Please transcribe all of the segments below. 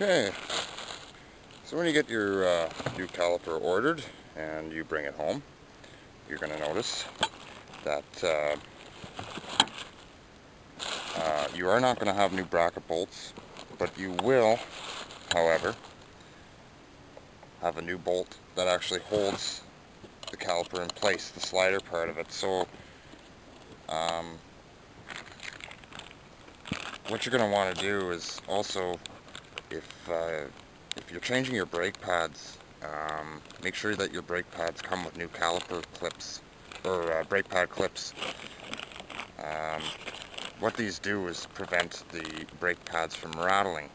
Okay, so when you get your new caliper ordered and you bring it home, you're going to notice that you are not going to have new bracket bolts, but you will, however, have a new bolt that actually holds the caliper in place, the slider part of it. So what you're going to want to do is also, if you're changing your brake pads, make sure that your brake pads come with new caliper clips, or brake pad clips. What these do is prevent the brake pads from rattling.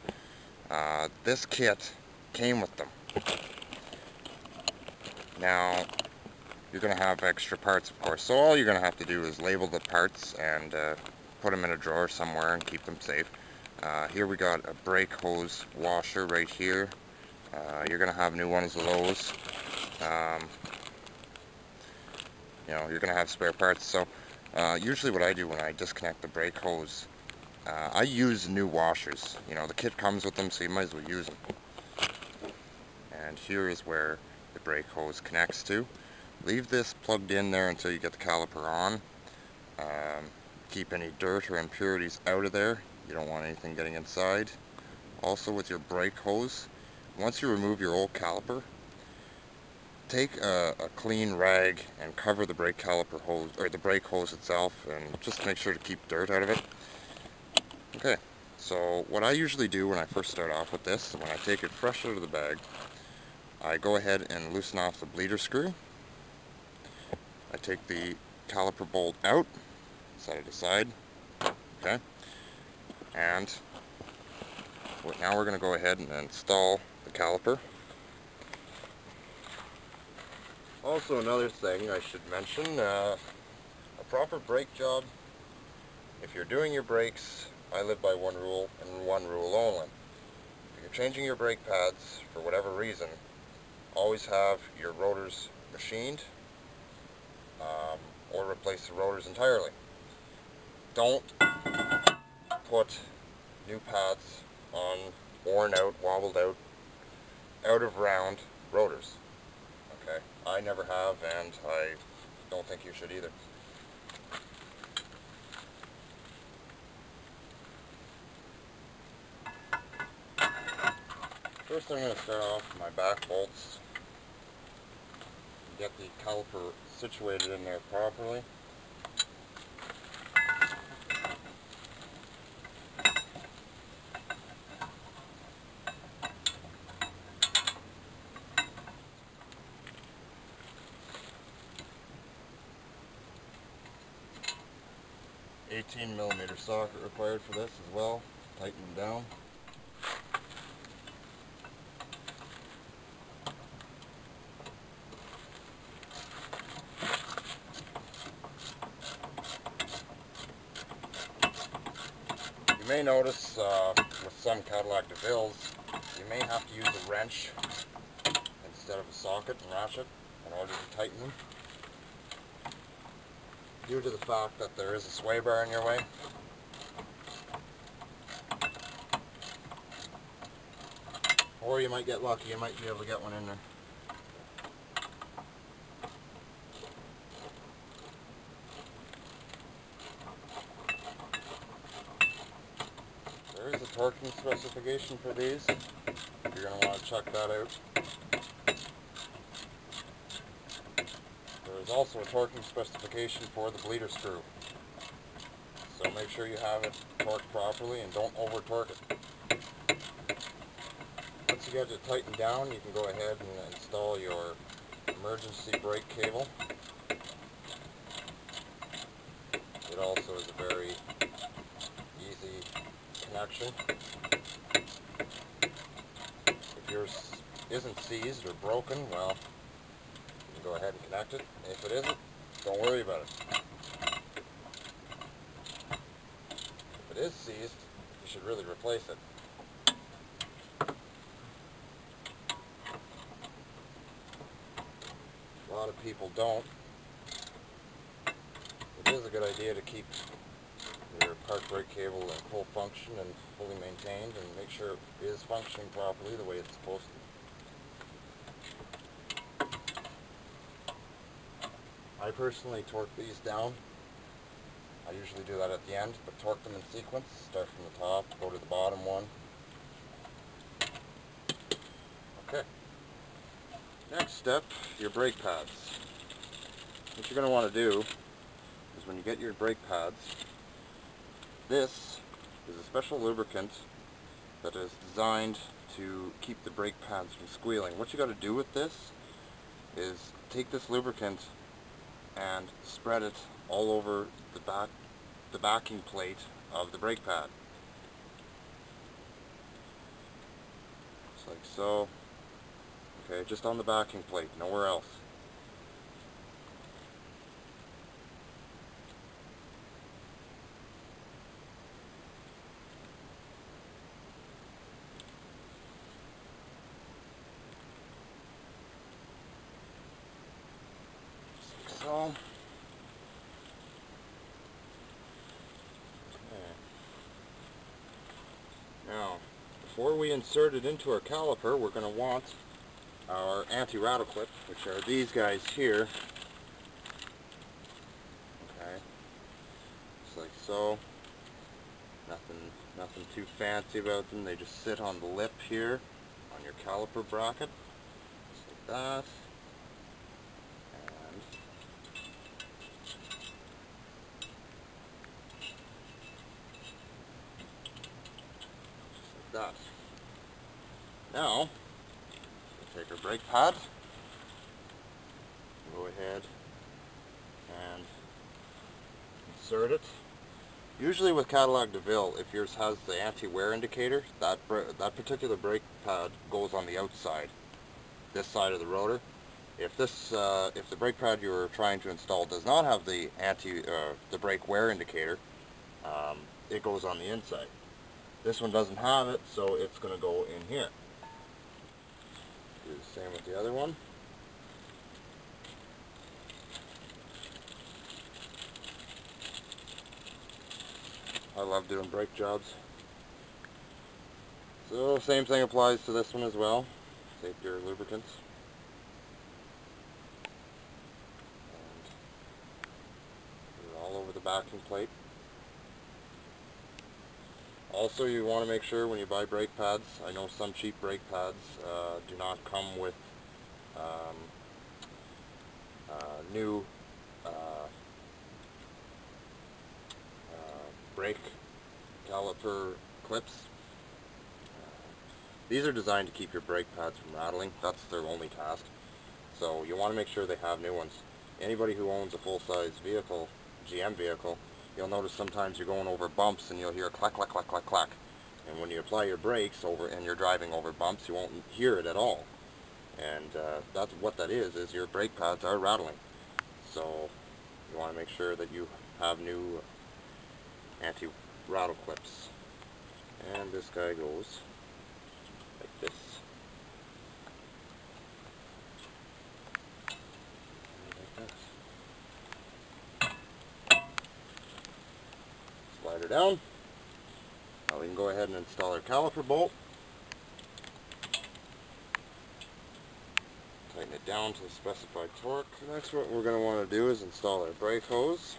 This kit came with them. Now, you're going to have extra parts, of course, so all you're going to have to do is label the parts and put them in a drawer somewhere and keep them safe. Here we got a brake hose washer right here. You're going to have new ones of those. You know, you're going to have spare parts. So usually what I do when I disconnect the brake hose, I use new washers. You know, the kit comes with them, so you might as well use them. And here is where the brake hose connects to. Leave this plugged in there until you get the caliper on. Keep any dirt or impurities out of there. You don't want anything getting inside. Also, with your brake hose, once you remove your old caliper, take a clean rag and cover the brake caliper hose, or the brake hose itself, and just make sure to keep dirt out of it. Okay, so what I usually do when I first start off with this, when I take it fresh out of the bag, I go ahead and loosen off the bleeder screw. I take the caliper bolt out, set it aside, okay, and now we're going to go ahead and install the caliper. Also, another thing I should mention, a proper brake job, if you're doing your brakes, I live by one rule and one rule only. If you're changing your brake pads for whatever reason, always have your rotors machined, or replace the rotors entirely. Don't put new pads on worn out, wobbled out, out of round rotors. Okay, I never have, and I don't think you should either. First I'm going to start off with my back bolts. Get the caliper situated in there properly. $18mm socket required for this as well. Tighten them down. You may notice with some Cadillac DeVilles, you may have to use a wrench instead of a socket and ratchet in order to tighten them, due to the fact that there is a sway bar in your way. Or you might get lucky, you might be able to get one in there. There is a torquing specification for these. You're going to want to check that out. There is also a torquing specification for the bleeder screw. So make sure you have it torqued properly and don't over torque it. Once you get it tightened down, you can go ahead and install your emergency brake cable. It also is a very easy connection. If yours isn't seized or broken, well, you can go ahead and connect it. If it isn't, don't worry about it. If it is seized, you should really replace it. A lot of people don't. It is a good idea to keep your park brake cable in full function and fully maintained, and make sure it is functioning properly the way it's supposed to. I personally torque these down. I usually do that at the end, but torque them in sequence. Start from the top, go to the bottom one. Okay. Next step, your brake pads. What you're going to want to do is when you get your brake pads, this is a special lubricant that is designed to keep the brake pads from squealing. What you got to do with this is take this lubricant and spread it all over the backing plate of the brake pad. Just like so. Okay, just on the backing plate, nowhere else. Just like so. Okay. Now, before we insert it into our caliper, we're going to want our anti-rattle clip, which are these guys here. Okay, just like so. Nothing too fancy about them. They just sit on the lip here, on your caliper bracket, just like that. And just like that. Now, take our brake pad, go ahead and insert it. Usually with Cadillac DeVille, if yours has the anti-wear indicator, that particular brake pad goes on the outside, this side of the rotor. If the brake pad you're trying to install does not have the the brake wear indicator, it goes on the inside. This one doesn't have it, so it's going to go in here. Do the same with the other one. I love doing brake jobs. So same thing applies to this one as well. Take your lubricants and put it all over the backing plate. Also, you want to make sure when you buy brake pads, I know some cheap brake pads do not come with new brake caliper clips. These are designed to keep your brake pads from rattling. That's their only task. So you want to make sure they have new ones. Anybody who owns a full-size vehicle, GM vehicle, you'll notice sometimes you're going over bumps and you'll hear clack, clack, clack, clack, clack. And when you apply your brakes over and you're driving over bumps, you won't hear it at all. And that's what that is your brake pads are rattling. So you want to make sure that you have new anti-rattle clips. And this guy goes like this. And like that. Slide her down. Now we can go ahead and install our caliper bolt. Tighten it down to the specified torque. Next, what we're going to want to do is install our brake hose.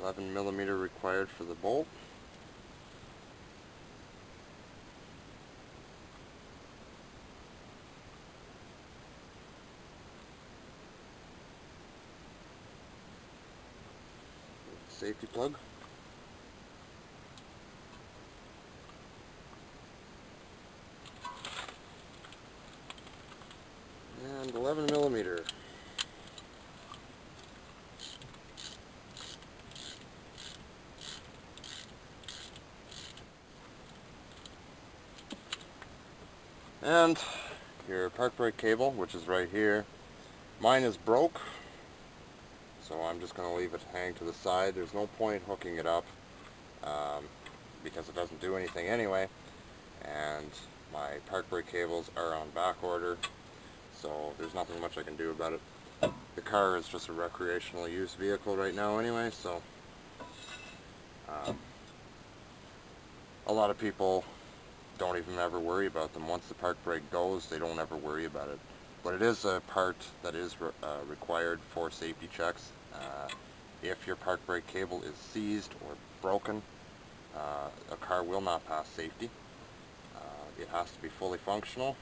$11mm required for the bolt. Safety plug. And 11mm. And your park brake cable, which is right here. Mine is broke, so I'm just going to leave it hang to the side. There's no point hooking it up because it doesn't do anything anyway. And my park brake cables are on back order, so there's nothing much I can do about it. The car is just a recreational use vehicle right now anyway, so a lot of people don't even ever worry about them. Once the park brake goes, they don't ever worry about it. But it is a part that is required for safety checks. If your park brake cable is seized or broken, a car will not pass safety. It has to be fully functional,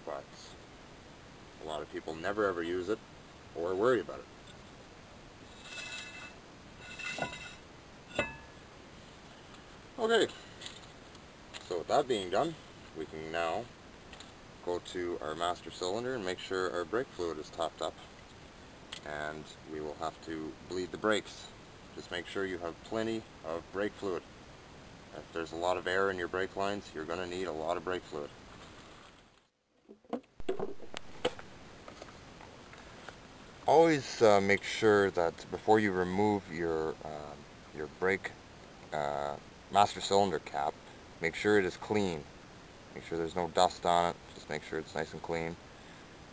but a lot of people never ever use it or worry about it. Okay, so with that being done, we can now go to our master cylinder and make sure our brake fluid is topped up. And we will have to bleed the brakes. Just make sure you have plenty of brake fluid. If there's a lot of air in your brake lines, you're going to need a lot of brake fluid. Always make sure that before you remove your brake master cylinder cap, make sure it is clean. Make sure there's no dust on it. Just make sure it's nice and clean.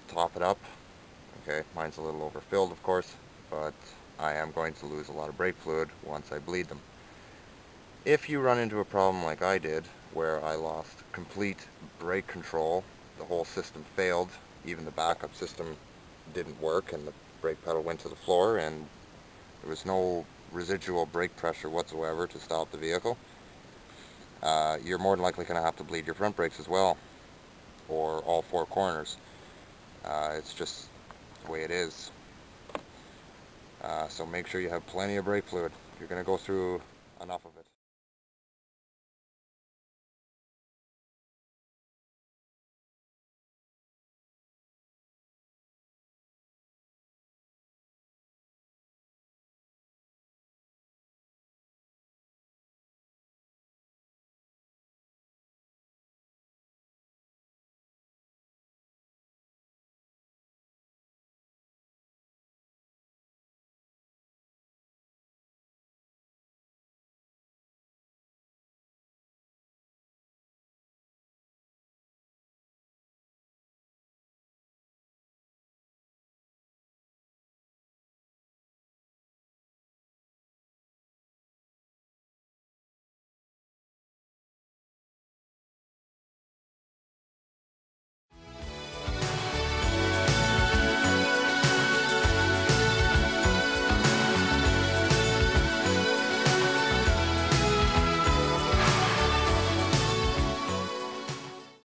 Top it up. Okay, mine's a little overfilled, of course, but I am going to lose a lot of brake fluid once I bleed them. If you run into a problem like I did, where I lost complete brake control, the whole system failed, even the backup system didn't work, and the brake pedal went to the floor, and there was no residual brake pressure whatsoever to stop the vehicle, you're more than likely going to have to bleed your front brakes as well, or all four corners. It's just the way it is. So make sure you have plenty of brake fluid. You're going to go through enough of